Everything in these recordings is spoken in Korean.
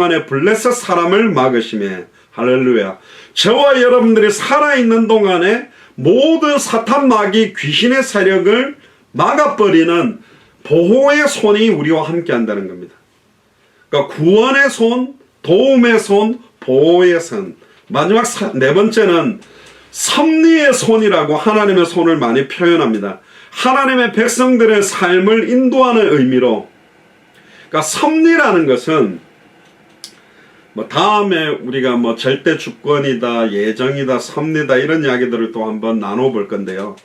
안에 블레셋 사람을 막으시며 할렐루야. 저와 여러분들이 살아있는 동안에 모든 사탄 마귀 귀신의 세력을 막아버리는 보호의 손이 우리와 함께 한다는 겁니다. 그러니까 구원의 손, 도움의 손, 보호의 손. 마지막 네 번째는 섭리의 손이라고 하나님의 손을 많이 표현합니다. 하나님의 백성들의 삶을 인도하는 의미로. 그러니까 섭리라는 것은 다음에 우리가 절대 주권이다, 예정이다, 섭리다 이런 이야기들을 또 한번 나눠볼 건데요.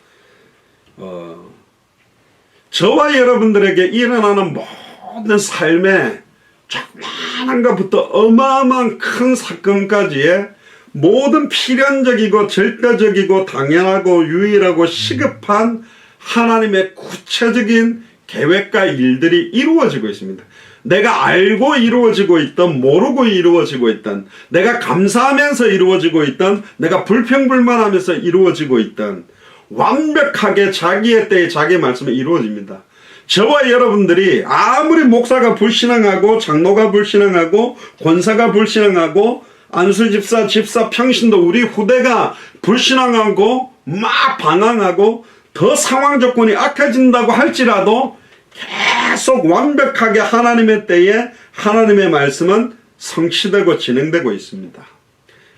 저와 여러분들에게 일어나는 모든 삶의 조그마한 것부터 어마어마한 큰 사건까지의 모든 필연적이고 절대적이고 당연하고 유일하고 시급한 하나님의 구체적인 계획과 일들이 이루어지고 있습니다. 내가 알고 이루어지고 있던 모르고 이루어지고 있던 내가 감사하면서 이루어지고 있던 내가 불평불만하면서 이루어지고 있던 완벽하게 자기의 때에 자기의 말씀에 이루어집니다. 저와 여러분들이 아무리 목사가 불신앙하고 장로가 불신앙하고 권사가 불신앙하고 안수집사 집사 평신도 우리 후대가 불신앙하고 막 방황하고 더 상황 조건이 악해진다고 할지라도 계속 완벽하게 하나님의 때에 하나님의 말씀은 성취되고 진행되고 있습니다.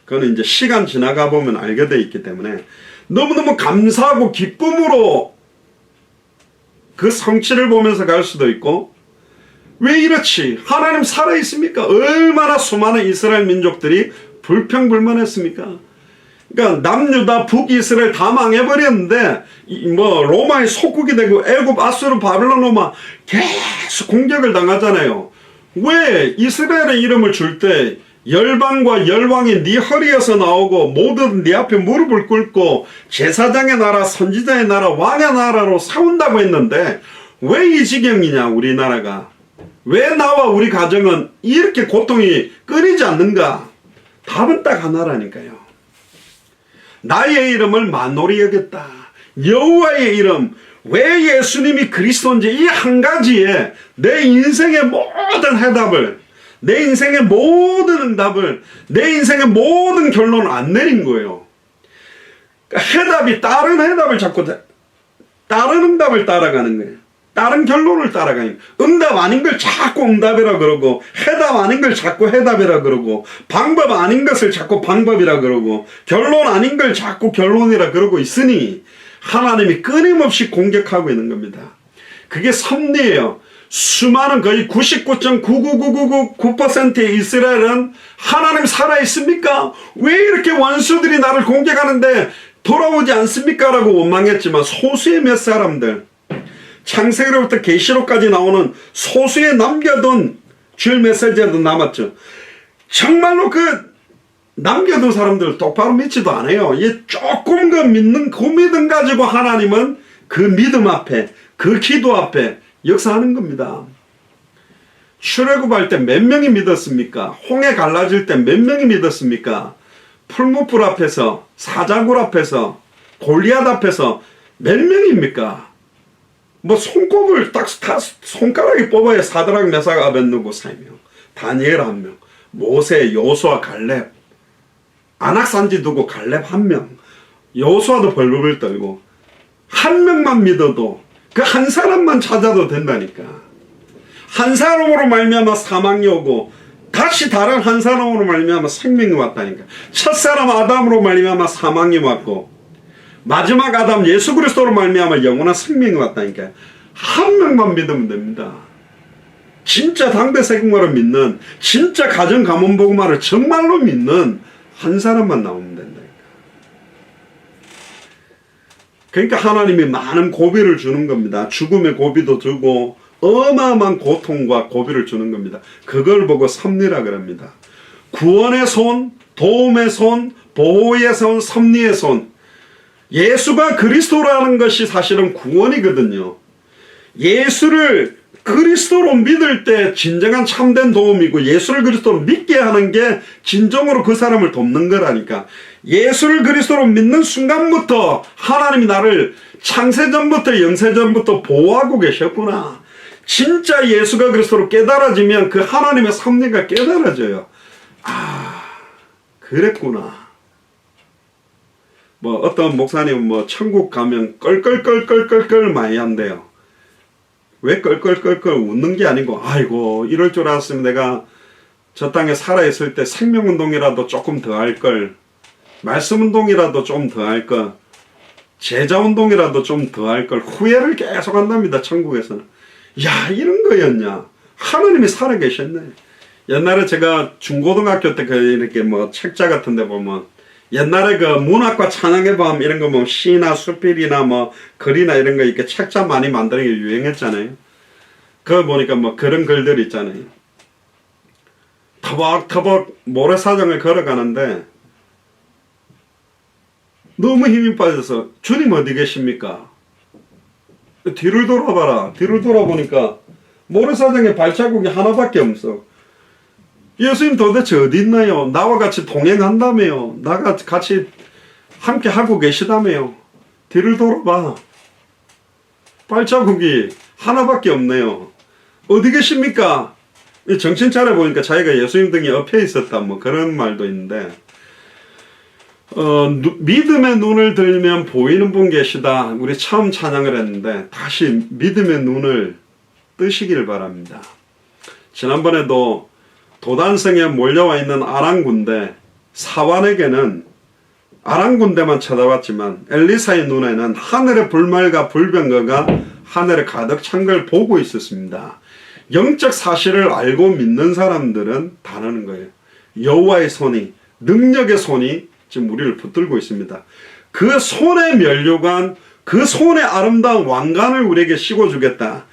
그거는 이제 시간 지나가 보면 알게 되어 있기 때문에 너무너무 감사하고 기쁨으로 그 성취를 보면서 갈 수도 있고, 왜 이렇지? 하나님 살아있습니까? 얼마나 수많은 이스라엘 민족들이 불평불만했습니까? 그러니까 남유다 북이스라엘 다 망해버렸는데 로마의 속국이 되고 애굽 아수르 바벨론 로마 계속 공격을 당하잖아요. 왜 이스라엘의 이름을 줄 때 열방과 열왕이 네 허리에서 나오고 모두 네 앞에 무릎을 꿇고 제사장의 나라 선지자의 나라 왕의 나라로 세운다고 했는데 왜 이 지경이냐 우리나라가? 왜 나와 우리 가정은 이렇게 고통이 끊이지 않는가? 답은 딱 하나라니까요. 나의 이름을 만홀히 여겼다. 여호와의 이름, 왜 예수님이 그리스도인지 이 한 가지에 내 인생의 모든 해답을, 내 인생의 모든 응답을, 내 인생의 모든 결론을 안 내린 거예요. 그러니까 해답이 다른 해답을 자꾸 다른 응답을 따라가는 거예요. 다른 결론을 따라가는 거예요. 응답 아닌 걸 자꾸 응답이라 그러고 해답 아닌 걸 자꾸 해답이라 그러고 방법 아닌 것을 자꾸 방법이라 그러고 결론 아닌 걸 자꾸 결론이라 그러고 있으니 하나님이 끊임없이 공격하고 있는 겁니다. 그게 섭리예요. 수많은 거의 99.99999%의 이스라엘은 하나님 살아있습니까? 왜 이렇게 원수들이 나를 공격하는데 돌아오지 않습니까? 라고 원망했지만 소수의 몇 사람들, 창세기로부터 계시록까지 나오는 소수의 남겨둔 주일 메시지에도 남았죠. 정말로 그 남겨둔 사람들 똑바로 믿지도 않아요. 이 조금 그 믿는 그 믿음 가지고 하나님은 그 믿음 앞에, 그 기도 앞에 역사하는 겁니다. 출애굽할 때 몇 명이 믿었습니까? 홍해 갈라질 때 몇 명이 믿었습니까? 풀무불 앞에서, 사자굴 앞에서, 골리앗 앞에서 몇 명입니까? 손꼽을 딱 손가락에 뽑아야 사드락 메삭 아벳느고 3명, 다니엘 1명, 모세, 여호수아, 갈렙, 안악산지 두고 갈렙 1명, 여호수아도 벌벌 떨고 한 명만 믿어도 그 한 사람만 찾아도 된다니까. 한 사람으로 말미암아 사망이 오고 다시 다른 한 사람으로 말미암아 생명이 왔다니까. 첫사람 아담으로 말미암아 사망이 왔고 마지막 아담 예수 그리스도로 말미암아 영원한 생명이 왔다니까. 한 명만 믿으면 됩니다. 진짜 당대 세금마를 믿는, 진짜 가정 가문 복음화를 정말로 믿는 한 사람만 나오면 된다니까. 그러니까 하나님이 많은 고비를 주는 겁니다. 죽음의 고비도 주고 어마어마한 고통과 고비를 주는 겁니다. 그걸 보고 섭리라 그럽니다. 구원의 손, 도움의 손, 보호의 손, 섭리의 손. 예수가 그리스도라는 것이 사실은 구원이거든요. 예수를 그리스도로 믿을 때 진정한 참된 도움이고 예수를 그리스도로 믿게 하는 게 진정으로 그 사람을 돕는 거라니까. 예수를 그리스도로 믿는 순간부터 하나님이 나를 창세전부터 영세전부터 보호하고 계셨구나. 진짜 예수가 그리스도로 깨달아지면 그 하나님의 섭리가 깨달아져요. 아, 그랬구나. 뭐 어떤 목사님은 뭐 천국 가면 껄껄껄껄껄껄 많이 한대요. 왜 껄껄껄껄 웃는 게 아니고, 아이고 이럴 줄 알았으면 내가 저 땅에 살아있을 때 생명운동이라도 조금 더 할걸, 말씀운동이라도 좀 더 할걸, 제자운동이라도 좀 더 할걸, 후회를 계속 한답니다. 천국에서는. 야, 이런 거였냐. 하나님이 살아계셨네. 옛날에 제가 중고등학교 때 이렇게 뭐 책자 같은 데 보면 옛날에 그 문학과 찬양의 밤 이런 거 뭐 시나 수필이나 뭐 글이나 이런 거 이렇게 책자 많이 만드는 게 유행했잖아요. 그거 보니까 뭐 그런 글들 있잖아요. 터벅터벅 모래사장을 걸어가는데 너무 힘이 빠져서 주님 어디 계십니까? 뒤를 돌아봐라. 뒤를 돌아보니까 모래사장에 발자국이 하나밖에 없어. 예수님 도대체 어디 있나요? 나와 같이 동행한다며요. 나가 같이 함께 하고 계시다며요. 뒤를 돌아봐. 발자국이 하나밖에 없네요. 어디 계십니까? 정신 차려보니까 자기가 예수님 등에 엎여 있었다, 뭐 그런 말도 있는데, 믿음의 눈을 들면 보이는 분 계시다. 우리 처음 찬양을 했는데 다시 믿음의 눈을 뜨시길 바랍니다. 지난번에도 도단성에 몰려와 있는 아랑군대 사환에게는 아랑군대만 쳐다봤지만 엘리사의 눈에는 하늘의 불말과 불병거가 하늘에 가득 찬 걸 보고 있었습니다. 영적 사실을 알고 믿는 사람들은 다르는 거예요. 여호와의 손이, 능력의 손이 지금 우리를 붙들고 있습니다. 그 손의 면류관, 그 손의 아름다운 왕관을 우리에게 씌워주겠다.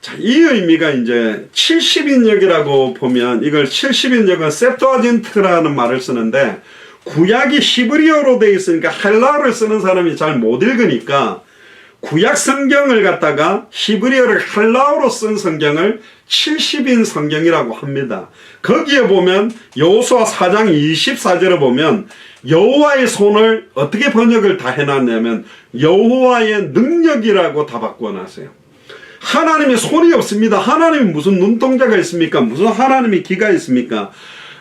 자, 이 의미가 이제 70인역이라고 보면, 이걸 70인역은 셉투아진트라는 말을 쓰는데, 구약이 히브리어로 되어 있으니까 헬라어를 쓰는 사람이 잘 못 읽으니까 구약 성경을 갖다가 히브리어를 헬라어로 쓴 성경을 70인 성경이라고 합니다. 거기에 보면 여호수아 4장 24절에 보면 여호와의 손을 어떻게 번역을 다 해놨냐면 여호와의 능력이라고 다 바꿔놨어요. 하나님의 손이 없습니다. 하나님이 무슨 눈동자가 있습니까? 무슨 하나님이 귀가 있습니까?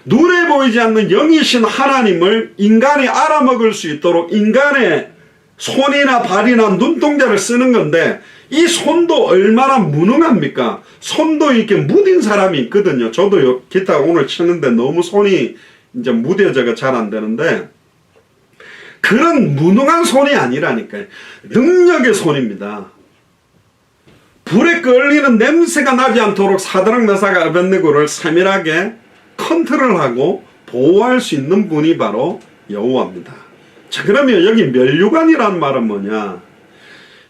눈에 보이지 않는 영이신 하나님을 인간이 알아먹을 수 있도록 인간의 손이나 발이나 눈동자를 쓰는 건데, 이 손도 얼마나 무능합니까? 손도 이렇게 무딘 사람이 있거든요. 저도 기타 오늘 치는데 너무 손이 이제 무뎌져가 잘 안 되는데, 그런 무능한 손이 아니라니까요. 능력의 손입니다. 불에 끌리는 냄새가 나지 않도록 사드락 메삭 아벳네고를 세밀하게 컨트롤하고 보호할 수 있는 분이 바로 여호와입니다. 자, 그러면 여기 면류관이라는 말은 뭐냐?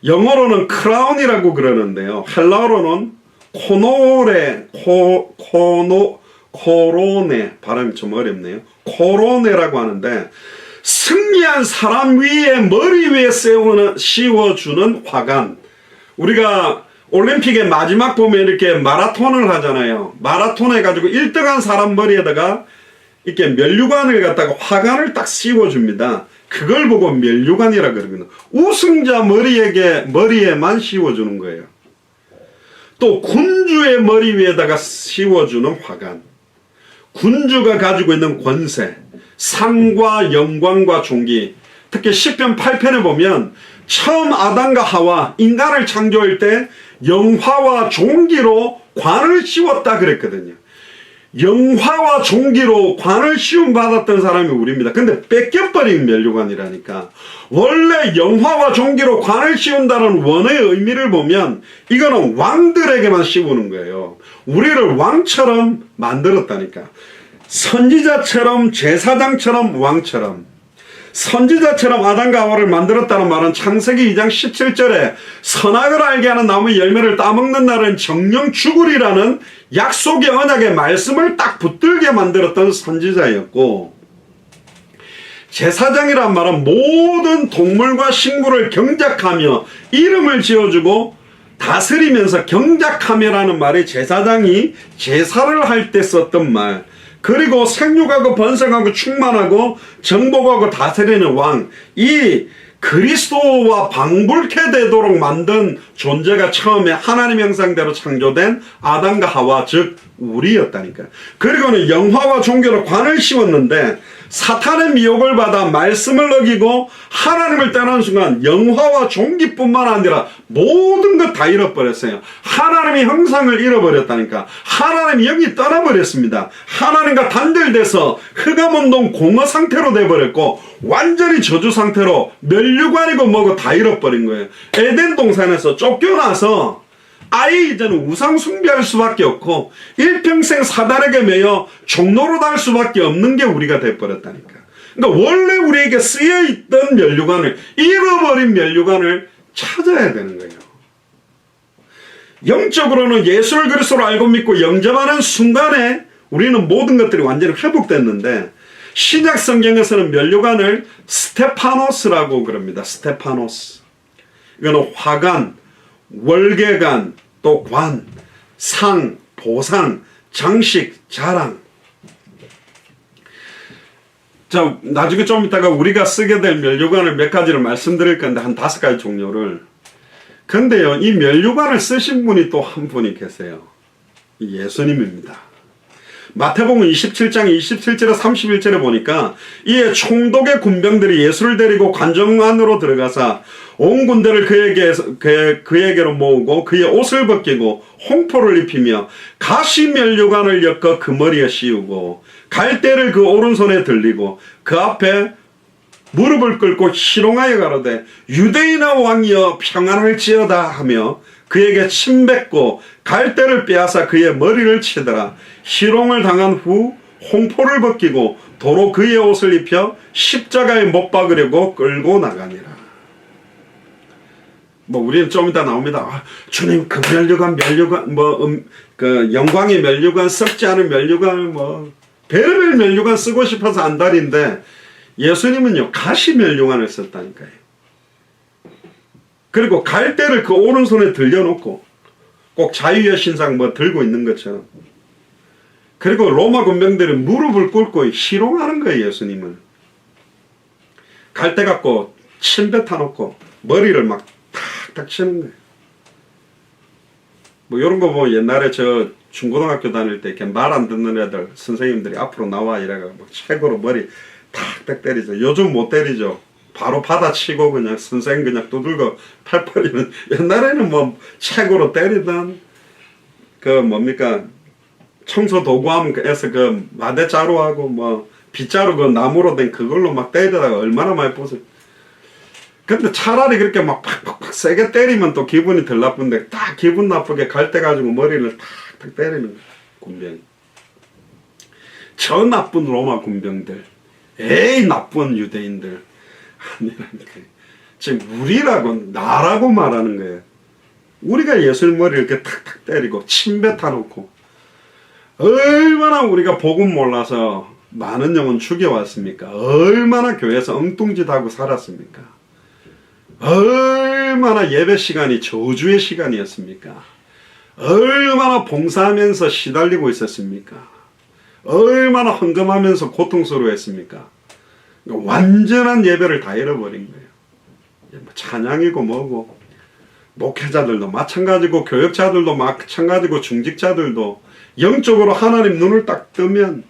영어로는 크라운이라고 그러는데요. 헬라어로는 코로네, 발음이 좀 어렵네요. 코로네라고 하는데, 승리한 사람 위에, 머리 위에 씌워주는 화관. 우리가 올림픽의 마지막 보면 이렇게 마라톤을 하잖아요. 마라톤 해가지고 1등한 사람 머리에다가 이렇게 면류관을 갖다가 화관을 딱 씌워줍니다. 그걸 보고 면류관이라 그러거든요. 우승자 머리에만 씌워주는 거예요. 또 군주의 머리 위에다가 씌워주는 화관. 군주가 가지고 있는 권세, 상과 영광과 존귀. 특히 시편 8편에 보면 처음 아담과 하와 인간을 창조할 때 영화와 존귀로 관을 씌웠다 그랬거든요. 영화와 존귀로 관을 씌움 받았던 사람이 우리입니다. 근데 뺏겨버린 면류관이라니까. 원래 영화와 존귀로 관을 씌운다는 원어의 의미를 보면 이거는 왕들에게만 씌우는 거예요. 우리를 왕처럼 만들었다니까. 선지자처럼, 제사장처럼, 왕처럼. 선지자처럼 아담과 하와를 만들었다는 말은 창세기 2장 17절에 선악을 알게 하는 나무 열매를 따먹는 날은 정령 죽으리라는 약속의 언약의 말씀을 딱 붙들게 만들었던 선지자였고, 제사장이란 말은 모든 동물과 식물을 경작하며 이름을 지어주고 다스리면서 경작하며라는 말이 제사장이 제사를 할 때 썼던 말. 그리고 생육하고 번성하고 충만하고 정복하고 다스리는 왕. 이 그리스도와 방불케 되도록 만든 존재가 처음에 하나님 형상대로 창조된 아담과 하와, 즉 우리였다니까요. 그리고는 영화와 종교로 관을 씌웠는데 사탄의 미혹을 받아 말씀을 어기고 하나님을 떠나는 순간 영화와 종기뿐만 아니라 모든 것 다 잃어버렸어요. 하나님의 형상을 잃어버렸다니까. 하나님의 영이 떠나버렸습니다. 하나님과 단절돼서 흑암운동 공허 상태로 돼버렸고 완전히 저주 상태로 멸류관이고 뭐고 다 잃어버린 거예요. 에덴 동산에서 쫓겨나서 아예 이제는 우상 숭배할 수밖에 없고 일평생 사단에게 매여 종로로 달 수밖에 없는 게 우리가 돼버렸다니까. 그러니까 원래 우리에게 쓰여있던 멸류관을, 잃어버린 멸류관을 찾아야 되는 거예요. 영적으로는 예수를 그리스도로 알고 믿고 영접하는 순간에 우리는 모든 것들이 완전히 회복됐는데 신약 성경에서는 멸류관을 스테파노스라고 그럽니다. 스테파노스. 이거는 화관, 월계관, 또 관, 상, 보상, 장식, 자랑. 자, 나중에 좀 이따가 우리가 쓰게 될 멸류관을 몇 가지를 말씀드릴 건데 한 5가지 종류를. 근데요, 이 멸류관을 쓰신 분이 또 한 분이 계세요. 예수님입니다. 마태복음 27장 27절에 31절에 보니까 이에 총독의 군병들이 예수를 데리고 관정 안으로 들어가사 온 군대를 그에게로 모으고 그의 옷을 벗기고 홍포를 입히며 가시 멸류관을 엮어 그 머리에 씌우고 갈대를 그 오른손에 들리고 그 앞에 무릎을 꿇고 희롱하여 가로되 유대인의 왕이여 평안할지어다 하며 그에게 침 뱉고 갈대를 빼앗아 그의 머리를 치더라. 희롱을 당한 후 홍포를 벗기고 도로 그의 옷을 입혀 십자가에 못 박으려고 끌고 나가니라. 뭐 우리는 좀 이따 나옵니다. 아, 주님 그 멸류관 그 영광의 멸류관, 썩지 않은 멸류관, 뭐 별별 멸류관 쓰고 싶어서 안달인데 예수님은요 가시 멸류관을 썼다니까요. 그리고 갈대를 그 오른손에 들려놓고 꼭 자유의 신상 뭐 들고 있는 것처럼. 그리고 로마 군병들이 무릎을 꿇고 희롱하는 거예요. 예수님을 갈대 갖고 침 뱉어놓고 머리를 막 탁탁 치는 거예요. 뭐 이런 거 보면 옛날에 저 중고등학교 다닐 때 이렇게 말 안 듣는 애들 선생님들이 앞으로 나와 이래가 막 책으로 머리 탁탁 때리죠. 요즘 못 때리죠. 바로 받아치고 그냥 선생 그냥 두들고 팔팔이는. 옛날에는 뭐 책으로 때리던 그 뭡니까 청소 도구함에서 그 마대자루하고 뭐 빗자루 그 나무로 된 그걸로 막 때리다가 얼마나 많이 부서요. 근데 차라리 그렇게 막 팍팍팍 세게 때리면 또 기분이 덜 나쁜데 딱 기분 나쁘게 갈대 가지고 머리를 탁탁 때리는 거야. 군병. 저 나쁜 로마 군병들. 에이 나쁜 유대인들. 아니라니까. 지금 우리라고 나라고 말하는 거예요. 우리가 예수님 머리를 이렇게 탁탁 때리고 침 뱉어놓고 얼마나 우리가 복음 몰라서 많은 영혼 죽여왔습니까? 얼마나 교회에서 엉뚱짓하고 살았습니까? 얼마나 예배 시간이 저주의 시간이었습니까? 얼마나 봉사하면서 시달리고 있었습니까? 얼마나 헌금하면서 고통스러워했습니까? 완전한 예배를 다 잃어버린 거예요. 찬양이고 뭐고 목회자들도 마찬가지고 교역자들도 마찬가지고 중직자들도 영적으로 하나님 눈을 딱 뜨면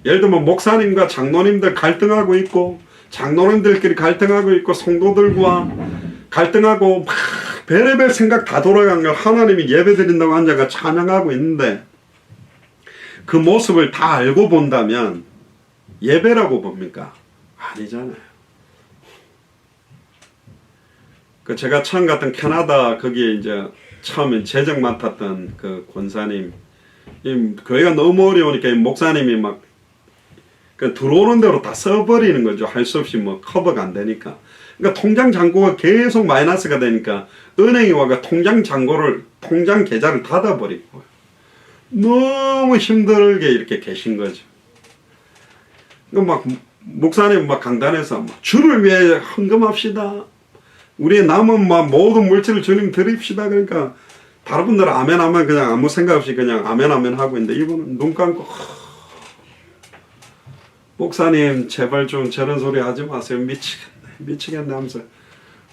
예를 들면 목사님과 장로님들 갈등하고 있고 장로님들끼리 갈등하고 있고 성도들과 갈등하고 막 별의별 생각 다 돌아간 걸 하나님이 예배드린다고 앉아가 찬양하고 있는데 그 모습을 다 알고 본다면 예배라고 봅니까? 아니잖아요. 그 제가 처음 갔던 캐나다 거기에 이제 처음에 재정 맡았던 그 권사님 이 교회가 너무 어려우니까 이 목사님이 막 그 들어오는 대로 다 써버리는 거죠. 할 수 없이 뭐 커버가 안 되니까. 그러니까 통장 잔고가 계속 마이너스가 되니까 은행이 와가 통장 계좌를 닫아버리고 너무 힘들게 이렇게 계신 거죠. 그러니까 막 목사님 막 강단에서 막 주를 위해 헌금합시다. 우리의 남은 막 모든 물질을 주님 드립시다. 그러니까 다른 분들은 아멘 아멘 그냥 아무 생각 없이 그냥 아멘 아멘 하고 있는데 이분은 눈 감고 목사님 제발 좀 저런 소리 하지 마세요. 미치겠네. 미치겠네 하면서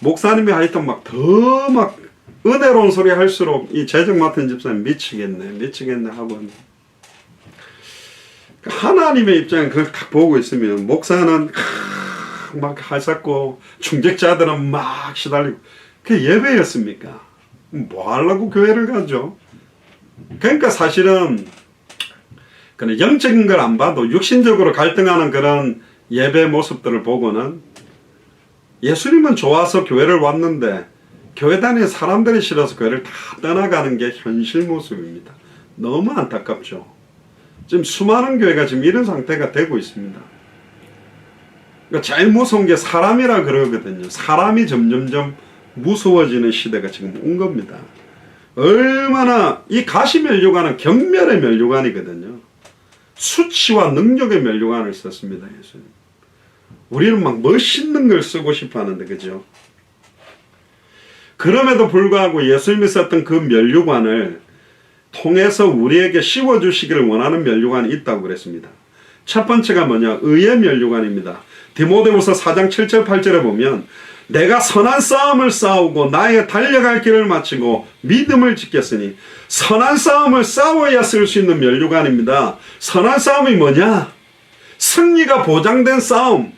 목사님이 하여튼 막 더 막 은혜로운 소리 할수록 이 재정 맡은 집사님 미치겠네 하고 하나님의 입장에 그걸 딱 보고 있으면 목사는 막 하셨고 중직자들은 막 시달리고 그게 예배였습니까? 뭐 하려고 교회를 가죠? 그러니까 사실은 그런 영적인 걸 안 봐도 육신적으로 갈등하는 그런 예배 모습들을 보고는 예수님은 좋아서 교회를 왔는데 교회 다니는 사람들이 싫어서 교회를 다 떠나가는 게 현실 모습입니다. 너무 안타깝죠. 지금 수많은 교회가 지금 이런 상태가 되고 있습니다. 그러니까 제일 무서운 게 사람이라 그러거든요. 사람이 점점점 무서워지는 시대가 지금 온 겁니다. 얼마나 이 가시면류관은 경멸의 면류관이거든요. 수치와 능력의 면류관을 썼습니다. 예수님. 우리는 막 멋있는 걸 쓰고 싶어 하는데 그죠? 그럼에도 불구하고 예수님이 썼던 그 면류관을 통해서 우리에게 씌워주시기를 원하는 면류관이 있다고 그랬습니다. 첫 번째가 뭐냐? 의의 면류관입니다. 디모데후서 4장 7절 8절에 보면 내가 선한 싸움을 싸우고 나의 달려갈 길을 마치고 믿음을 지켰으니 선한 싸움을 싸워야 쓸 수 있는 면류관입니다. 선한 싸움이 뭐냐? 승리가 보장된 싸움.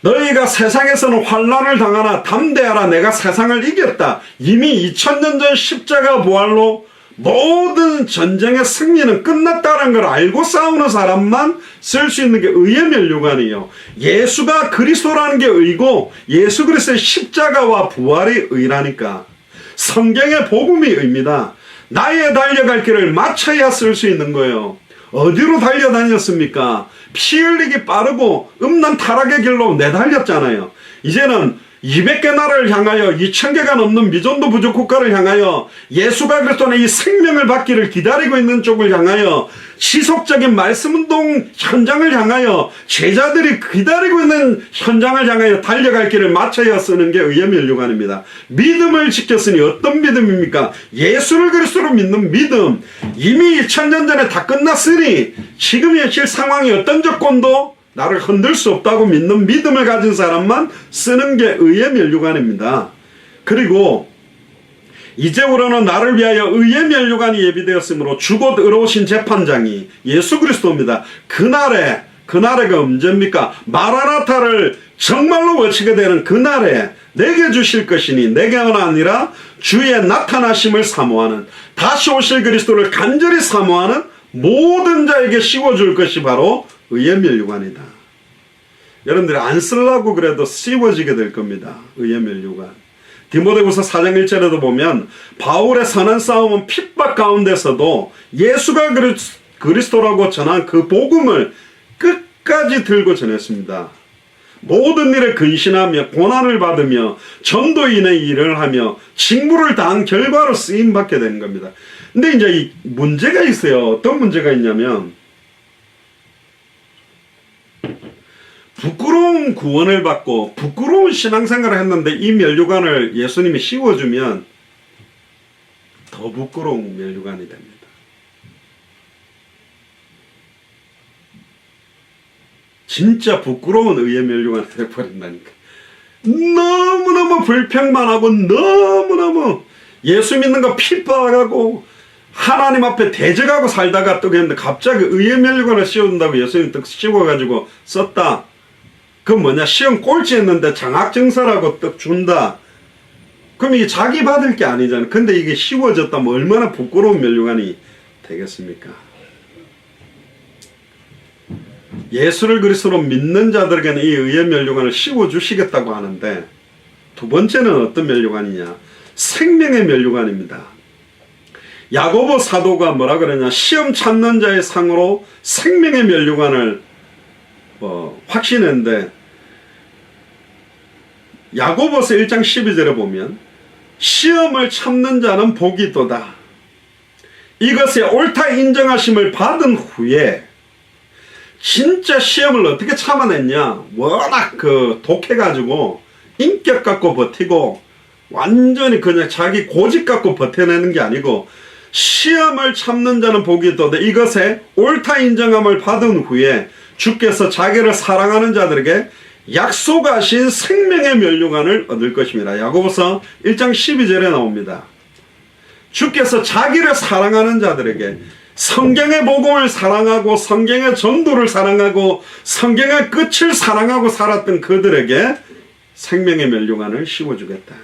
너희가 세상에서는 환난을 당하나 담대하라 내가 세상을 이겼다. 이미 2000년 전 십자가 부활로 모든 전쟁의 승리는 끝났다는 걸 알고 싸우는 사람만 쓸 수 있는 게 의의 면류관이에요. 예수가 그리스도라는 게 의고 예수 그리스도의 십자가와 부활이 의라니까. 성경의 복음이 의입니다. 나의 달려갈 길을 마쳐야 쓸 수 있는 거예요. 어디로 달려다녔습니까? 피 흘리기 빠르고 음란 타락의 길로 내달렸잖아요. 이제는 200개 나라를 향하여 2000개가 넘는 미전도 부족 국가를 향하여 예수가 그리스도의 이 생명을 받기를 기다리고 있는 쪽을 향하여 지속적인 말씀운동 현장을 향하여 제자들이 기다리고 있는 현장을 향하여 달려갈 길을 마쳐야 쓰는 게 의의 면류관입니다. 믿음을 지켰으니 어떤 믿음입니까? 예수를 그리스도로 믿는 믿음. 이미 2000년 전에 다 끝났으니 지금 현실 상황이 어떤 조건도 나를 흔들 수 없다고 믿는 믿음을 가진 사람만 쓰는 게 의의 면류관입니다. 그리고 이제부로는 나를 위하여 의의 면류관이 예비되었으므로 주곧 의로우신 재판장이 예수 그리스도입니다. 그날에가 언제입니까? 마라나타를 정말로 외치게 되는 그날에 내게 주실 것이니 내게가 아니라 주의 나타나심을 사모하는 다시 오실 그리스도를 간절히 사모하는 모든 자에게 씌워줄 것이 바로 의의 면류관이다. 여러분들이 안 쓰려고 그래도 씌워지게 될 겁니다. 의의 면류관. 디모데후서 4장 1절에도 보면 바울의 선한 싸움은 핍박 가운데서도 예수가 그리스도라고 전한 그 복음을 끝까지 들고 전했습니다. 모든 일에 근신하며 고난을 받으며 전도인의 일을 하며 직무를 다한 결과로 쓰임받게 되는 겁니다. 근데 이제 이 문제가 있어요. 어떤 문제가 있냐면 부끄러운 구원을 받고 부끄러운 신앙생활을 했는데 이 면류관을 예수님이 씌워주면 더 부끄러운 면류관이 됩니다. 진짜 부끄러운 의의 면류관이 되어버린다니까. 너무너무 불평만 하고 너무너무 예수 믿는 거 핍박하고 하나님 앞에 대적하고 살다가 또 그랬는데 갑자기 의의 면류관을 씌워준다고 예수님이 떡 씌워가지고 썼다. 그건 뭐냐? 시험 꼴찌 했는데 장학증서라고 떡 준다. 그럼 이게 자기 받을 게 아니잖아. 근데 이게 씌워졌다면 얼마나 부끄러운 면류관이 되겠습니까? 예수를 그리스도로 믿는 자들에게는 이 의의 면류관을 씌워주시겠다고 하는데 두 번째는 어떤 면류관이냐? 생명의 면류관입니다. 야고보 사도가 뭐라 그러냐? 시험 참는 자의 상으로 생명의 면류관을 확신했는데 야고보서 1장 12절에 보면 시험을 참는 자는 복이 있도다. 이것에 옳다 인정하심을 받은 후에 진짜 시험을 어떻게 참아냈냐? 워낙 독해가지고 인격 갖고 버티고 완전히 그냥 자기 고집 갖고 버텨내는 게 아니고 시험을 참는 자는 복이 있도다. 이것에 옳다 인정함을 받은 후에 주께서 자기를 사랑하는 자들에게 약속하신 생명의 면류관을 얻을 것입니다. 야고보서 1장 12절에 나옵니다. 주께서 자기를 사랑하는 자들에게 성경의 복음을 사랑하고 성경의 전도를 사랑하고 성경의 끝을 사랑하고 살았던 그들에게 생명의 면류관을 씌워주겠다.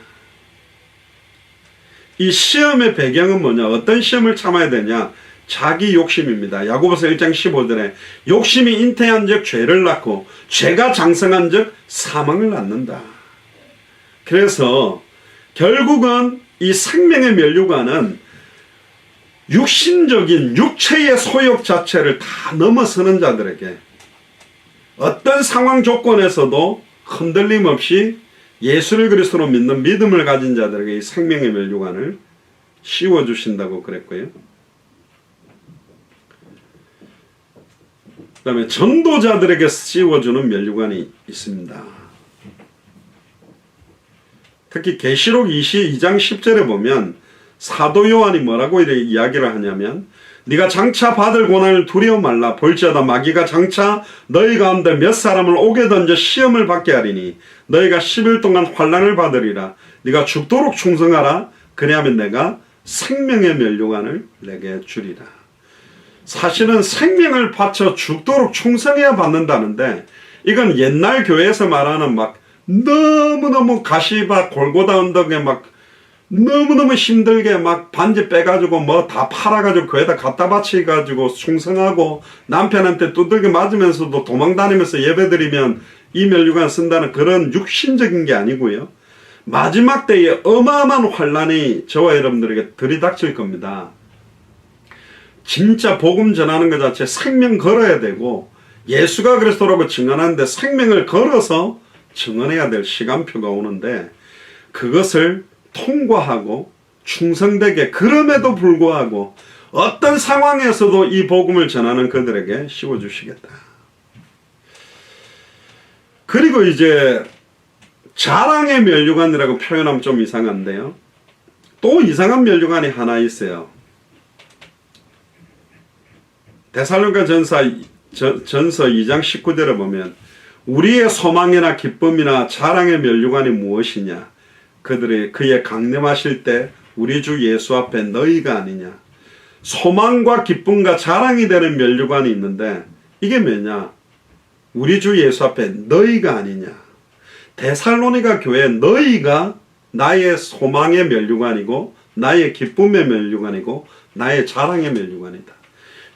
이 시험의 배경은 뭐냐? 어떤 시험을 참아야 되냐? 자기 욕심입니다. 야고보서 1장 15절에 욕심이 잉태한 즉 죄를 낳고 죄가 장성한 즉 사망을 낳는다. 그래서 결국은 이 생명의 면류관은 육신적인 육체의 소욕 자체를 다 넘어서는 자들에게 어떤 상황 조건에서도 흔들림 없이 예수를 그리스도로 믿는 믿음을 가진 자들에게 이 생명의 면류관을 씌워주신다고 그랬고요. 그 다음에 전도자들에게 씌워주는 면류관이 있습니다. 특히 계시록 22장 10절에 보면 사도 요한이 뭐라고 이렇게 이야기를 하냐면 네가 장차 받을 고난을 두려워 말라. 볼지어다 마귀가 장차 너희 가운데 몇 사람을 옥에 던져 시험을 받게 하리니 너희가 10일 동안 환난을 받으리라. 네가 죽도록 충성하라. 그리하면 내가 생명의 면류관을 내게 주리라. 사실은 생명을 바쳐 죽도록 충성해야 받는다는데 이건 옛날 교회에서 말하는 막 너무너무 가시밭 골고다 언덕에 막 너무너무 힘들게 막 반지 빼가지고 뭐 다 팔아가지고 교회에다 갖다 바치가지고 충성하고 남편한테 두들겨 맞으면서도 도망다니면서 예배드리면 이 면류관 쓴다는 그런 육신적인 게 아니고요. 마지막 때에 어마어마한 환란이 저와 여러분들에게 들이닥칠 겁니다. 진짜 복음 전하는 것 자체 생명 걸어야 되고 예수가 그리스도라고 증언하는데 생명을 걸어서 증언해야 될 시간표가 오는데 그것을 통과하고 충성되게 그럼에도 불구하고 어떤 상황에서도 이 복음을 전하는 그들에게 씌워주시겠다. 그리고 이제 자랑의 면류관이라고 표현하면 좀 이상한데요. 또 이상한 면류관이 하나 있어요. 데살로니가 전서 2장 19절에 보면 우리의 소망이나 기쁨이나 자랑의 면류관이 무엇이냐? 그들이 그의 강림하실 때 우리 주 예수 앞에 너희가 아니냐? 소망과 기쁨과 자랑이 되는 면류관이 있는데 이게 뭐냐? 우리 주 예수 앞에 너희가 아니냐? 데살로니가 교회 너희가 나의 소망의 면류관이고 나의 기쁨의 면류관이고 나의 자랑의 면류관이다.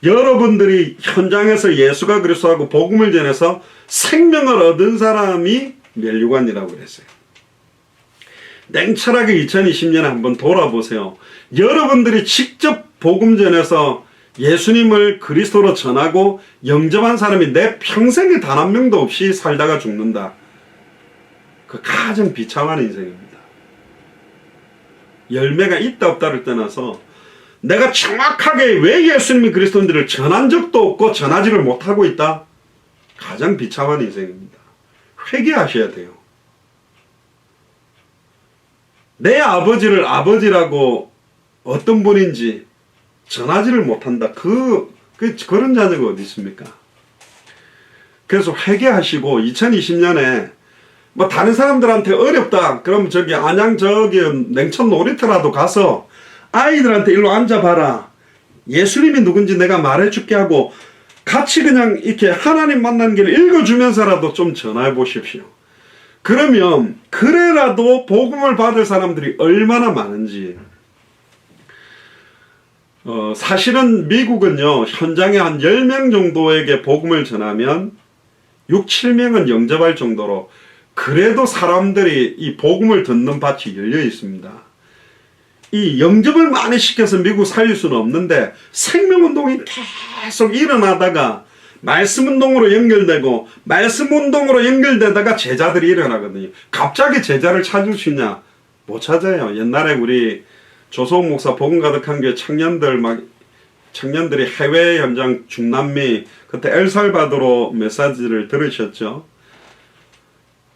여러분들이 현장에서 예수가 그리스도하고 복음을 전해서 생명을 얻은 사람이 면류관이라고 그랬어요. 냉철하게 2020년에 한번 돌아보세요. 여러분들이 직접 복음 전해서 예수님을 그리스도로 전하고 영접한 사람이 내 평생에 단 한 명도 없이 살다가 죽는다. 그 가장 비참한 인생입니다. 열매가 있다 없다를 떠나서 내가 정확하게 왜 예수님이 그리스도인들을 전한 적도 없고 전하지를 못하고 있다. 가장 비참한 인생입니다. 회개하셔야 돼요. 내 아버지를 아버지라고 어떤 분인지 전하지를 못한다. 그런 자녀가 어디 있습니까? 그래서 회개하시고 2020년에 뭐 다른 사람들한테 어렵다. 그럼 저기 안양 저기 냉천 놀이터라도 가서 아이들한테 일로 앉아봐라. 예수님이 누군지 내가 말해줄게 하고 같이 그냥 이렇게 하나님 만나는 길을 읽어주면서라도 좀 전화해 보십시오. 그러면 그래라도 복음을 받을 사람들이 얼마나 많은지. 사실은 미국은요 현장에 한 10명 정도에게 복음을 전하면 6, 7명은 영접할 정도로 그래도 사람들이 이 복음을 듣는 밭이 열려 있습니다. 이 영접을 많이 시켜서 미국 살릴 수는 없는데 생명운동이 계속 일어나다가 말씀운동으로 연결되고 말씀운동으로 연결되다가 제자들이 일어나거든요. 갑자기 제자를 찾을 수 있냐? 못 찾아요. 옛날에 우리 조성욱 목사 복음 가득한 교회 청년들이 해외 현장 중남미 그때 엘살바도르 메시지를 들으셨죠?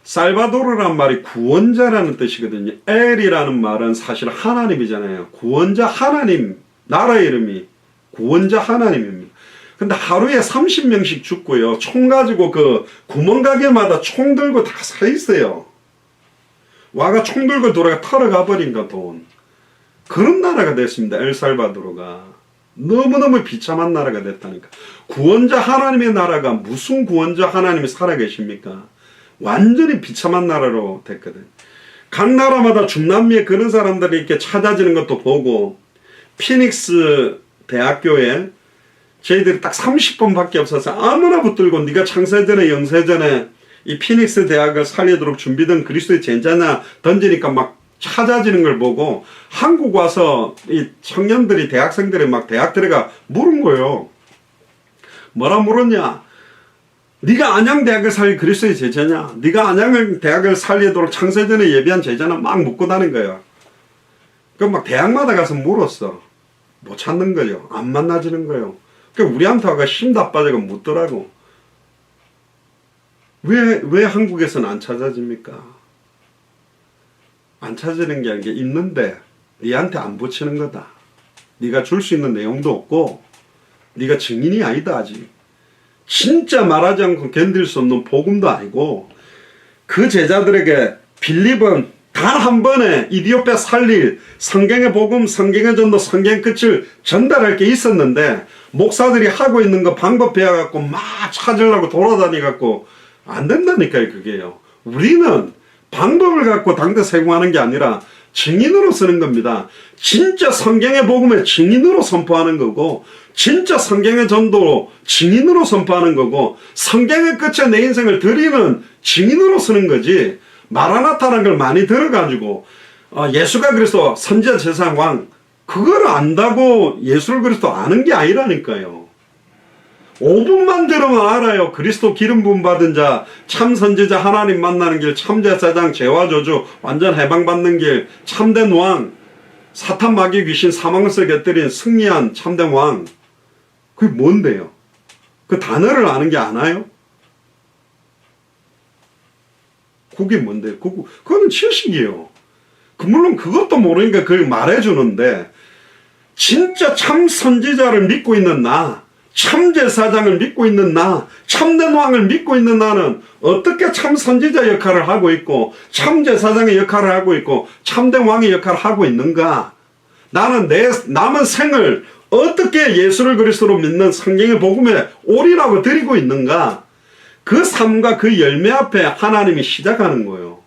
살바도르란 말이 구원자라는 뜻이거든요. 엘이라는 말은 사실 하나님이잖아요. 구원자 하나님, 나라 이름이 구원자 하나님입니다. 근데 하루에 30명씩 죽고요. 총 가지고 그 구멍가게마다 총 들고 다 서 있어요. 와가 총 들고 돌아가 털어가 버린가 돈. 그런 나라가 됐습니다. 엘살바도르가. 너무너무 비참한 나라가 됐다니까. 구원자 하나님의 나라가 무슨 구원자 하나님이 살아계십니까? 완전히 비참한 나라로 됐거든. 각 나라마다 중남미에 그런 사람들이 이렇게 찾아지는 것도 보고, 피닉스 대학교에 저희들이 딱 30분밖에 없어서 아무나 붙들고 네가 창세전에 영세전에 이 피닉스 대학을 살리도록 준비된 그리스도의 제자냐 던지니까 막 찾아지는 걸 보고 한국 와서 이 청년들이 대학생들이 막 대학 들어가 물은 거예요. 뭐라 물었냐? 네가 안양대학을 살릴 그리스도의 제자냐? 네가 안양대학을 살리도록 창세전에 예비한 제자냐? 막 묻고 다닌 거예요. 그럼 막 대학마다 가서 물었어. 못 찾는 거죠. 안 만나지는 거예요. 그러니까 우리한테 와가 힘다 빠져가 묻더라고. 왜 한국에서는 안 찾아집니까? 안 찾아지는 게 아니라 있는데 니한테 안 붙이는 거다. 네가 줄 수 있는 내용도 없고 네가 증인이 아니다 아직. 진짜 말하지 않고 견딜 수 없는 복음도 아니고 그 제자들에게 빌립은 단 한 번에 이디오피아 살릴 성경의 복음, 성경의 전도, 성경 끝을 전달할 게 있었는데 목사들이 하고 있는 거 방법 배워갖고 막 찾으려고 돌아다니갖고 안 된다니까요. 그게요. 우리는 방법을 갖고 당대 세공하는 게 아니라 증인으로 쓰는 겁니다. 진짜 성경의 복음의 증인으로 선포하는 거고 진짜 성경의 전도로 증인으로 선포하는 거고 성경의 끝에 내 인생을 드리는 증인으로 쓰는 거지. 마라나타라는 걸 많이 들어가지고 예수가 그리스도 선지자 제사장 왕 그걸 안다고 예수를 그리스도 아는 게 아니라니까요. 5분만 들으면 알아요. 그리스도 기름 부음 받은 자, 참 선지자 하나님 만나는 길, 참 제사장 죄와 저주 완전 해방받는 길, 참된 왕, 사탄 마귀 귀신 사망을 깨뜨린 승리한 참된 왕. 그게 뭔데요? 그 단어를 아는 게 아나요? 그게 뭔데요? 그거는 지식이에요. 물론 그것도 모르니까 그걸 말해주는데 진짜 참 선지자를 믿고 있는 나, 참 제사장을 믿고 있는 나, 참된 왕을 믿고 있는 나는 어떻게 참 선지자 역할을 하고 있고 참 제사장의 역할을 하고 있고 참된 왕의 역할을 하고 있는가? 나는 내 남은 생을 어떻게 예수를 그리스도로 믿는 성경의 복음에 올인하고 드리고 있는가? 그 삶과 그 열매 앞에 하나님이 시작하는 거예요.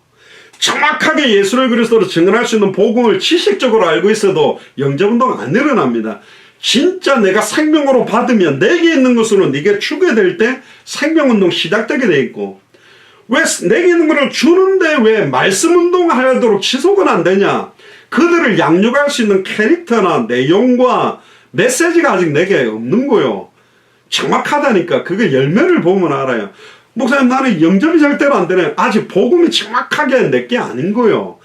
정확하게 예수를 그리스도로 증언할 수 있는 복음을 지식적으로 알고 있어도 영접운동 안 일어납니다. 진짜 내가 생명으로 받으면 내게 있는 것으로 네게 주게 될 때 생명운동 시작되게 돼 있고 왜 내게 있는 것을 주는데 왜 말씀운동을 하도록 지속은 안 되냐? 그들을 양육할 수 있는 캐릭터나 내용과 메시지가 아직 내게 없는 거요. 정확하다니까. 그게 열매를 보면 알아요. 목사님 나는 영접이 절대로 안 되네. 아직 복음이 정확하게 내게 아닌 거요.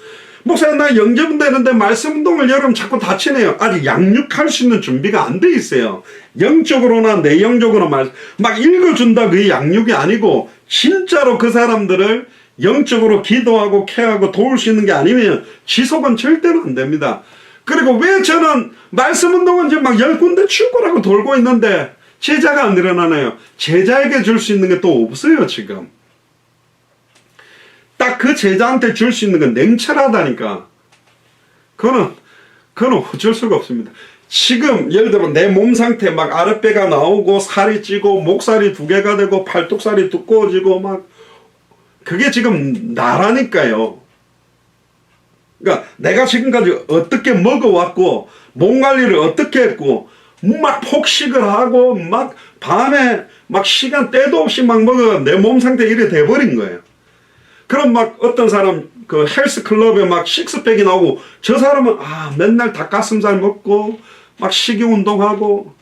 목사님 나 영접은 되는데 말씀 운동을 여러분 자꾸 다치네요. 아직 양육할 수 있는 준비가 안 돼 있어요. 영적으로나 내용적으로 막 읽어준다 그 양육이 아니고 진짜로 그 사람들을 영적으로 기도하고 케어하고 도울 수 있는 게 아니면 지속은 절대로 안 됩니다. 그리고 왜 저는 말씀 운동은 이제 막 10군데 출구라고 돌고 있는데 제자가 안 일어나나요? 제자에게 줄 수 있는 게 또 없어요 지금. 딱 그 제자한테 줄 수 있는 건 냉철하다니까. 그거는 어쩔 수가 없습니다. 지금 예를 들어 내 몸 상태 막 아랫배가 나오고 살이 찌고 목살이 2개가 되고 팔뚝살이 두꺼워지고 막 그게 지금 나라니까요. 그러니까 내가 지금까지 어떻게 먹어왔고 몸 관리를 어떻게 했고 막 폭식을 하고 막 밤에 막 시간 때도 없이 막 먹어 내 몸 상태 이래 돼버린 거예요. 그럼 막 어떤 사람 그 헬스클럽에 막 식스팩이 나오고 저 사람은 맨날 닭가슴살 먹고 막 식이운동하고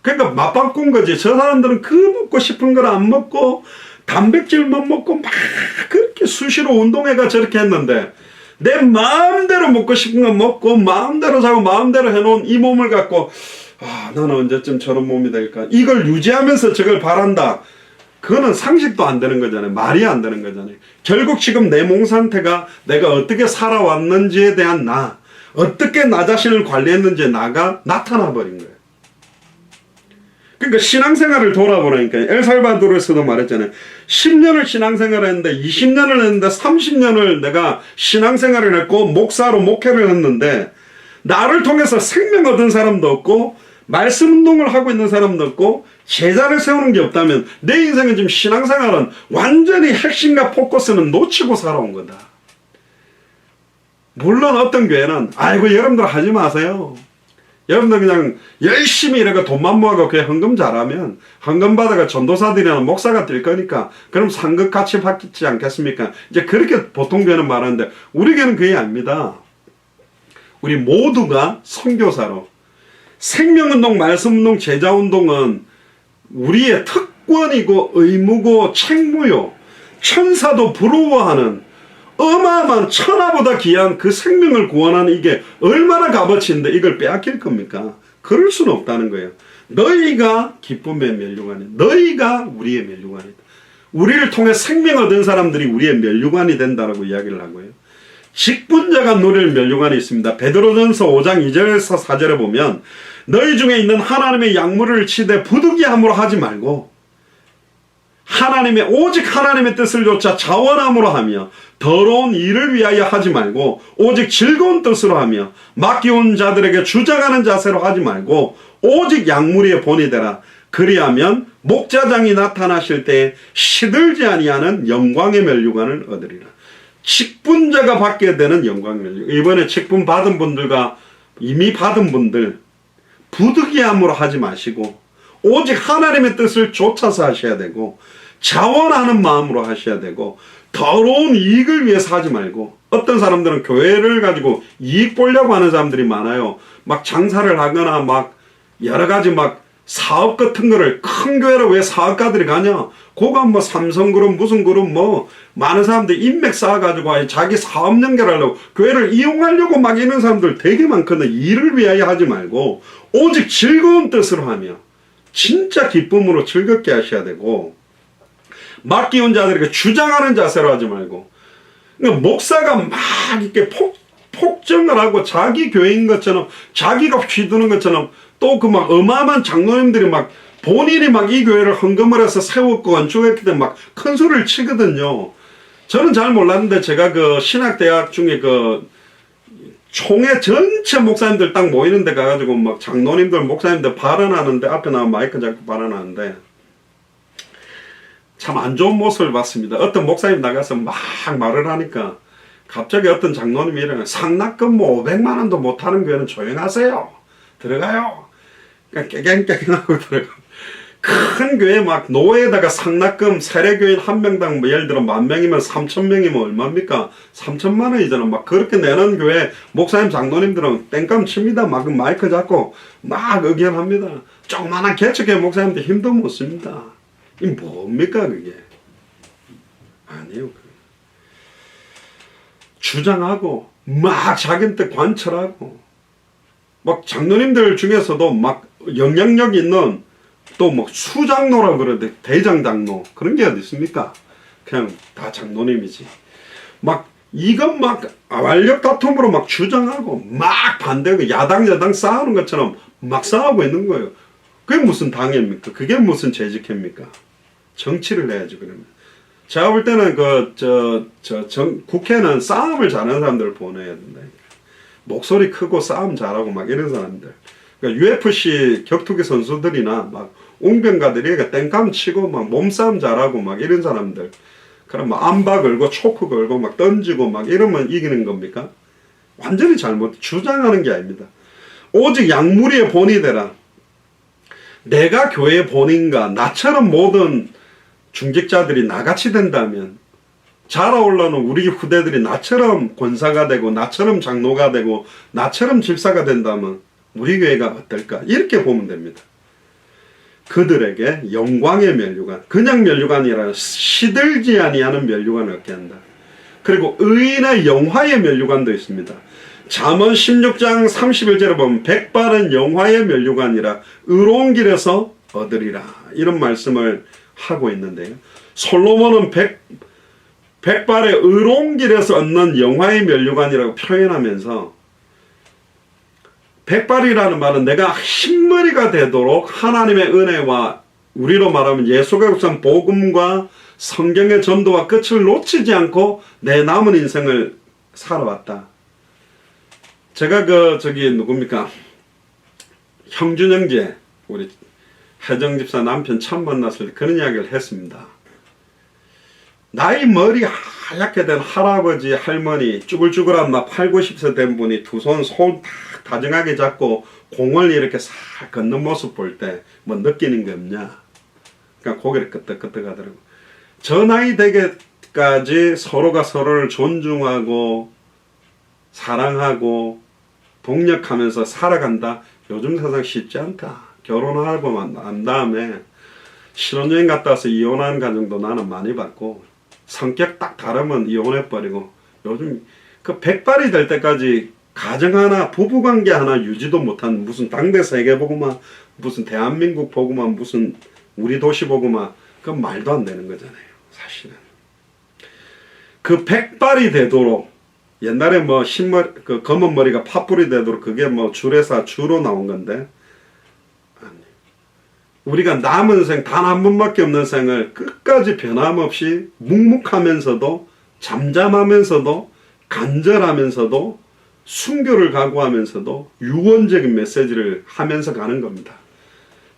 그러니까 맞바꾼 거지. 저 사람들은 그 먹고 싶은 걸 안 먹고 단백질만 먹고 막 그렇게 수시로 운동회가 저렇게 했는데 내 마음대로 먹고 싶은 거 먹고 마음대로 자고 마음대로 해놓은 이 몸을 갖고 나는 언제쯤 저런 몸이 될까? 이걸 유지하면서 저걸 바란다. 그거는 상식도 안 되는 거잖아요. 말이 안 되는 거잖아요. 결국 지금 내 몸 상태가 내가 어떻게 살아왔는지에 대한 어떻게 나 자신을 관리했는지 나가 나타나 버린 거예요. 그러니까 신앙생활을 돌아보라니까. 엘살바도르에서도 말했잖아요. 10년을 신앙생활을 했는데 20년을 했는데 30년을 내가 신앙생활을 했고 목사로 목회를 했는데 나를 통해서 생명 얻은 사람도 없고 말씀 운동을 하고 있는 사람도 없고 제자를 세우는 게 없다면 내 인생은 지금 신앙생활은 완전히 핵심과 포커스는 놓치고 살아온 거다. 물론 어떤 교회는 아이고 여러분들 하지 마세요. 여러분들 그냥 열심히 이렇게 돈만 모아서 교회 헌금 잘하면 헌금 받아가 전도사들이나 목사가 될 거니까 그럼 상급 같이 받지 않겠습니까? 이제 그렇게 보통 교회는 말하는데 우리 교회는 그게 아닙니다. 우리 모두가 선교사로 생명운동, 말씀운동, 제자운동은 우리의 특권이고 의무고 책무요. 천사도 부러워하는 어마어마한 천하보다 귀한 그 생명을 구원하는 이게 얼마나 값어치인데 이걸 빼앗길 겁니까? 그럴 수는 없다는 거예요. 너희가 기쁨의 면류관이다. 너희가 우리의 면류관이다. 우리를 통해 생명 얻은 사람들이 우리의 면류관이 된다라고 이야기를 하고요. 직분자가 누릴 면류관이 있습니다. 베드로전서 5장 2절에서 4절에 보면 너희 중에 있는 하나님의 약물을 치되 부득이함으로 하지 말고 오직 하나님의 뜻을 좇아 자원함으로 하며 더러운 일을 위하여 하지 말고 오직 즐거운 뜻으로 하며 맡겨온 자들에게 주장하는 자세로 하지 말고 오직 약물의 본이 되라. 그리하면 목자장이 나타나실 때 시들지 아니하는 영광의 면류관을 얻으리라. 직분자가 받게 되는 영광의 면류관. 이번에 직분 받은 분들과 이미 받은 분들 부득이함으로 하지 마시고 오직 하나님의 뜻을 좇아서 하셔야 되고 자원하는 마음으로 하셔야 되고 더러운 이익을 위해서 하지 말고 어떤 사람들은 교회를 가지고 이익 보려고 하는 사람들이 많아요. 막 장사를 하거나 막 여러 가지 막 사업 같은 거를 큰 교회로 왜 사업가들이 가냐? 그거 뭐 삼성그룹 무슨 그룹 뭐 많은 사람들이 인맥 쌓아가지고 자기 사업 연결하려고 교회를 이용하려고 막 이런 사람들 되게 많거든. 일을 위하여 하지 말고 오직 즐거운 뜻으로 하며 진짜 기쁨으로 즐겁게 하셔야 되고 맡기온 자들에게 주장하는 자세로 하지 말고 그러니까 목사가 막 이렇게 폭정을 하고 자기 교회인 것처럼 자기가 휘두는 것처럼 또 그 막 어마어마한 장로님들이 막 본인이 막 이 교회를 헌금을 해서 세웠고 건축했기 때문에 막 큰 소리를 치거든요. 저는 잘 몰랐는데 제가 그 신학대학 중에 그 총회 전체 목사님들 딱 모이는 데 가가지고 막 장로님들 목사님들 발언하는데 앞에 나와 마이크 잡고 발언하는데 참 안 좋은 모습을 봤습니다. 어떤 목사님 나가서 막 말을 하니까 갑자기 어떤 장로님이 이러면 상납금 뭐 500만 원도 못하는 교회는 조용하세요. 들어가요. 그러니까 깨갱깨갱하고 들어가. 큰 교회 막 노예에다가 상납금 세례교인 한 명당 뭐 예를 들어 10,000명이면 3,000명이면 얼마입니까? 3,000만 원이잖아. 막 그렇게 내는 교회 목사님 장로님들은 땡깡 칩니다. 막 마이크 잡고 막 의견합니다. 조그만한 개척교회 목사님들 힘도 못 씁니다. 이 뭡니까 그게? 아니요. 주장하고 막 자기한테 관철하고 막 장로님들 중에서도 막 영향력 있는 또 뭐 수장로라고 그러는데 대장장로 그런 게 어디 있습니까? 그냥 다 장로님이지. 막 이건 막 완력 다툼으로 막 주장하고 막 반대하고 야당 여당 싸우는 것처럼 막 싸우고 있는 거예요. 그게 무슨 당입니까? 그게 무슨 재직입니까? 정치를 해야지 그러면. 제가 볼 때는 국회는 싸움을 잘하는 사람들을 보내야 된다. 목소리 크고 싸움 잘하고 막 이런 사람들. 그러니까 UFC 격투기 선수들이나 막 웅변가들이 땡깡 치고 막 몸싸움 잘하고 막 이런 사람들. 그럼 막 암바 걸고 초크 걸고 막 던지고 막 이러면 이기는 겁니까? 완전히 잘못 주장하는 게 아닙니다. 오직 양무리의 본이 되라. 내가 교회의 본인가 나처럼 모든 중직자들이 나같이 된다면 자라올라오는 우리 후대들이 나처럼 권사가 되고 나처럼 장로가 되고 나처럼 집사가 된다면 우리 교회가 어떨까? 이렇게 보면 됩니다. 그들에게 영광의 면류관, 그냥 면류관이 아니라 시들지 아니하는 면류관을 얻게 한다. 그리고 의인의 영화의 면류관도 있습니다. 잠언 16장 31절에 보면 백발은 영화의 면류관이라 의로운 길에서 얻으리라 이런 말씀을 하고 있는데요. 솔로몬은 백발의 의로운 길에서 얻는 영화의 면류관이라고 표현하면서 백발이라는 말은 내가 흰머리가 되도록 하나님의 은혜와 우리로 말하면 예수가 격san 복음과 성경의 전도와 끝을 놓치지 않고 내 남은 인생을 살아왔다. 제가 누굽니까? 형준 형제, 우리 혜정 집사 남편 처음 만났을 때 그런 이야기를 했습니다. 나이 머리 하얗게 된 할아버지, 할머니, 쭈글쭈글한 막 8, 90세 된 분이 두 손 다 다정하게 잡고 공을 이렇게 싹 걷는 모습 볼 때 뭐 느끼는 게 없냐? 그러니까 고개를 끄덕끄덕 하더라고. 저 나이 되게까지 서로가 서로를 존중하고 사랑하고 동력하면서 살아간다. 요즘 세상 쉽지 않다. 결혼하고 난 다음에 신혼여행 갔다 와서 이혼하는 가정도 나는 많이 봤고, 성격 딱 다르면 이혼해버리고, 요즘 그 백발이 될 때까지 가정 하나, 부부관계 하나 유지도 못한 무슨 당대 세계 보고만, 무슨 대한민국 보고만, 무슨 우리 도시 보고만, 그건 말도 안 되는 거잖아요. 사실은 그 백발이 되도록, 옛날에 뭐 흰머리, 그 검은 머리가 팥불이 되도록 그게 뭐 줄에서 주로 나온 건데, 아니, 우리가 남은 생 단 한 번밖에 없는 생을 끝까지 변함없이 묵묵하면서도 잠잠하면서도 간절하면서도 순교를 각오하면서도 유언적인 메시지를 하면서 가는 겁니다.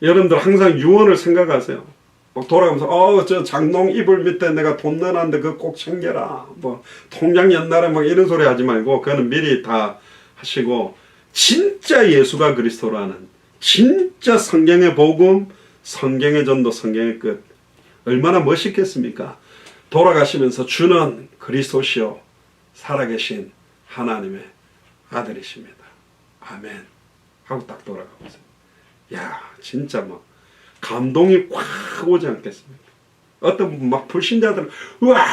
여러분들 항상 유언을 생각하세요. 막 돌아가면서 저 장롱 이불 밑에 내가 돈 넣어놨는데 그거 꼭 챙겨라. 뭐 통장 옛날에 막 이런 소리 하지 말고 그거는 미리 다 하시고, 진짜 예수가 그리스도라는, 진짜 성경의 복음, 성경의 전도, 성경의 끝, 얼마나 멋있겠습니까? 돌아가시면서 주는 그리스도시요 살아계신 하나님의 아들이십니다. 아멘 하고 딱 돌아가보세요. 야, 진짜 뭐 감동이 확 오지 않겠습니까? 어떤 막 불신자들은 우와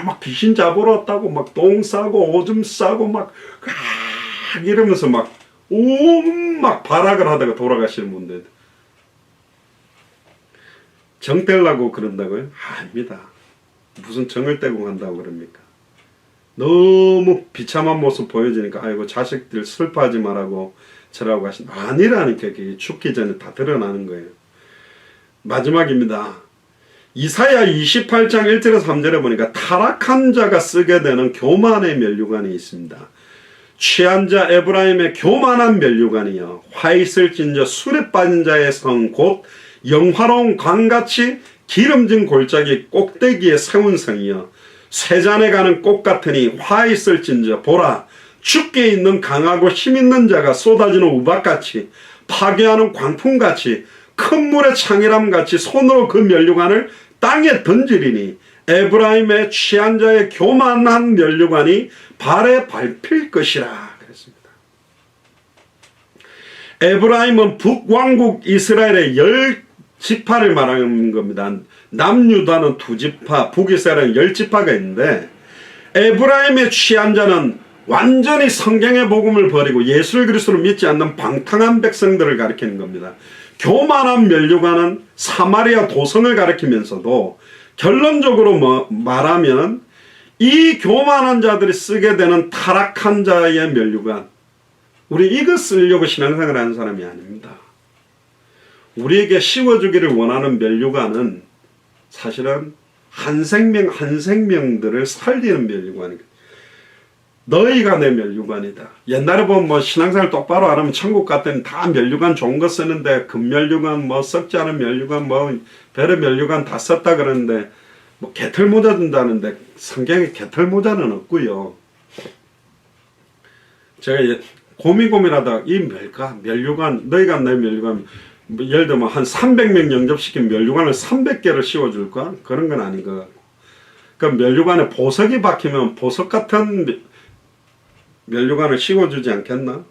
막 귀신 잡으러 왔다고 막 똥 싸고 오줌 싸고 막 이러면서 막 막 발악을 하다가 돌아가시는 분들, 정 떼려고 그런다고요? 아닙니다. 무슨 정을 떼고 간다고 그럽니까? 너무 비참한 모습 보여지니까 아이고 자식들 슬퍼하지 말라고 저라고 하신다. 아니라니까. 그게 죽기 전에 다 드러나는 거예요. 마지막입니다. 이사야 28장 1절에서 3절에 보니까 타락한 자가 쓰게 되는 교만의 면류관이 있습니다. 취한 자 에브라임의 교만한 면류관이여, 화 있을진저 술에 빠진 자의 성 곧 영화로운 광같이 기름진 골짜기 꼭대기에 세운 성이여, 쇠잔에 가는 꽃 같으니 화 있을진저 보라 죽게 있는 강하고 힘 있는 자가 쏟아지는 우박같이 파괴하는 광풍같이 큰 물의 창이람같이 손으로 그 면류관을 땅에 던지리니 에브라임의 취한 자의 교만한 면류관이 발에 밟힐 것이라 그랬습니다. 에브라임은 북왕국 이스라엘의 10지파를 말하는 겁니다. 남유다는 2지파, 북이스라엘은 10지파가 있는데, 에브라임의 취한 자는 완전히 성경의 복음을 버리고 예수 그리스도를 믿지 않는 방탕한 백성들을 가리키는 겁니다. 교만한 면류관은 사마리아 도성을 가리키면서도 결론적으로 말하면 이 교만한 자들이 쓰게 되는 타락한 자의 면류관, 우리 이거 쓰려고 신앙생활을 하는 사람이 아닙니다. 우리에게 씌워주기를 원하는 면류관은 사실은 한 생명들을 살리는 면류관이거든요. 너희가 내 면류관이다. 옛날에 보면 뭐 신앙생활 똑바로 안 하면 천국 갔더니 다 면류관 좋은 거 쓰는데, 금면류관, 뭐 썩지 않은 면류관, 뭐 별의 면류관 다 썼다 그러는데, 뭐 개털모자 준다는데 성경에 개털모자는 없고요. 제가 고민하다가 이 면류관, 너희가 내 면류관, 뭐 예를 들면 한 300명 영접시킨 면류관을 300개를 씌워줄까? 그런 건 아닌 것 같고, 그 면류관에 보석이 박히면 보석 같은 면류관을 씌워주지 않겠나?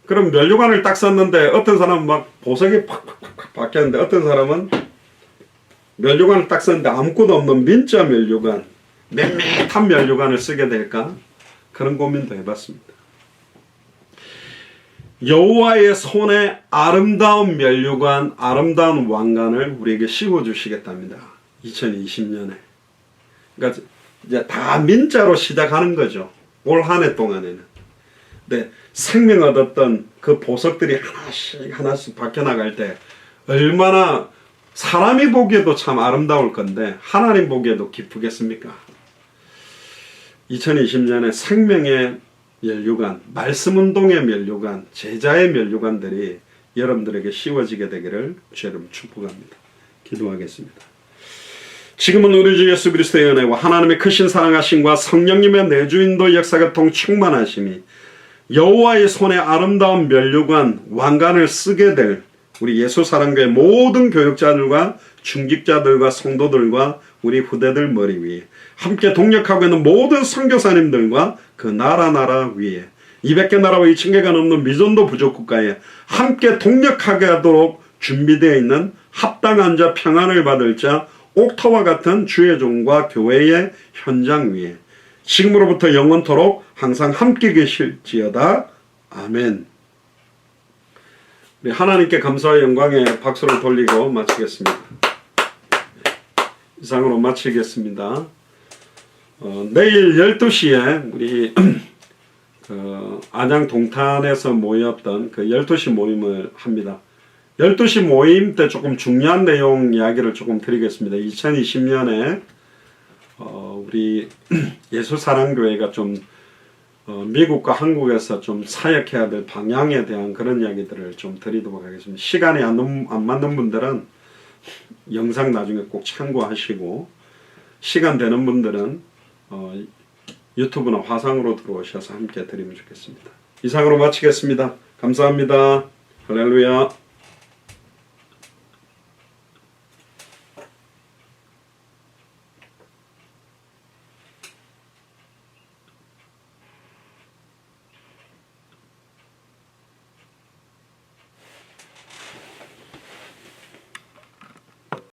그럼 면류관을 딱 썼는데 어떤 사람은 막 보석이 팍팍팍 박혔는데, 어떤 사람은 면류관을 딱 썼는데 아무것도 없는 민자 면류관, 밋밋한 면류관을 쓰게 될까? 그런 고민도 해봤습니다. 여호와의 손에 아름다운 면류관, 아름다운 왕관을 우리에게 씌워주시겠답니다. 2020년에. 그러니까 이제 다 민자로 시작하는 거죠. 올 한 해 동안에는. 네, 생명 얻었던 그 보석들이 하나씩 하나씩 바뀌어나갈 때 얼마나 사람이 보기에도 참 아름다울 건데 하나님 보기에도 기쁘겠습니까? 2020년에 생명의 면류관, 말씀운동의 면류관, 제자의 면류관들이 여러분들에게 씌워지게 되기를 주님 축복합니다. 기도하겠습니다. 지금은 우리 주 예수 그리스도의 은혜와 하나님의 크신 사랑하심과 성령님의 내주인도 역사교통 충만하심이 여호와의 손에 아름다운 면류관, 왕관을 쓰게 될 우리 예수사랑교회 모든 교육자들과 중직자들과 성도들과 우리 후대들 머리 위에 함께 동력하고 있는 모든 선교사님들과 그 나라 위에 200개 나라와 2,000개가 넘는 미전도 부족국가에 함께 동력하게 하도록 준비되어 있는 합당한 자, 평안을 받을 자, 옥토와 같은 주의 종과 교회의 현장 위에 지금으로부터 영원토록 항상 함께 계실지어다. 아멘. 우리 하나님께 감사와 영광의 박수를 돌리고 마치겠습니다. 이상으로 마치겠습니다. 내일 12시에 우리 안양 동탄에서 모였던 그 12시 모임을 합니다. 12시 모임 때 조금 중요한 내용 이야기를 조금 드리겠습니다. 2020년에 우리 예수사랑교회가 좀 미국과 한국에서 좀 사역해야 될 방향에 대한 그런 이야기들을 좀 드리도록 하겠습니다. 시간이 안 맞는 분들은 영상 나중에 꼭 참고하시고 시간 되는 분들은 유튜브나 화상으로 들어오셔서 함께 드리면 좋겠습니다. 이상으로 마치겠습니다. 감사합니다. 할렐루야.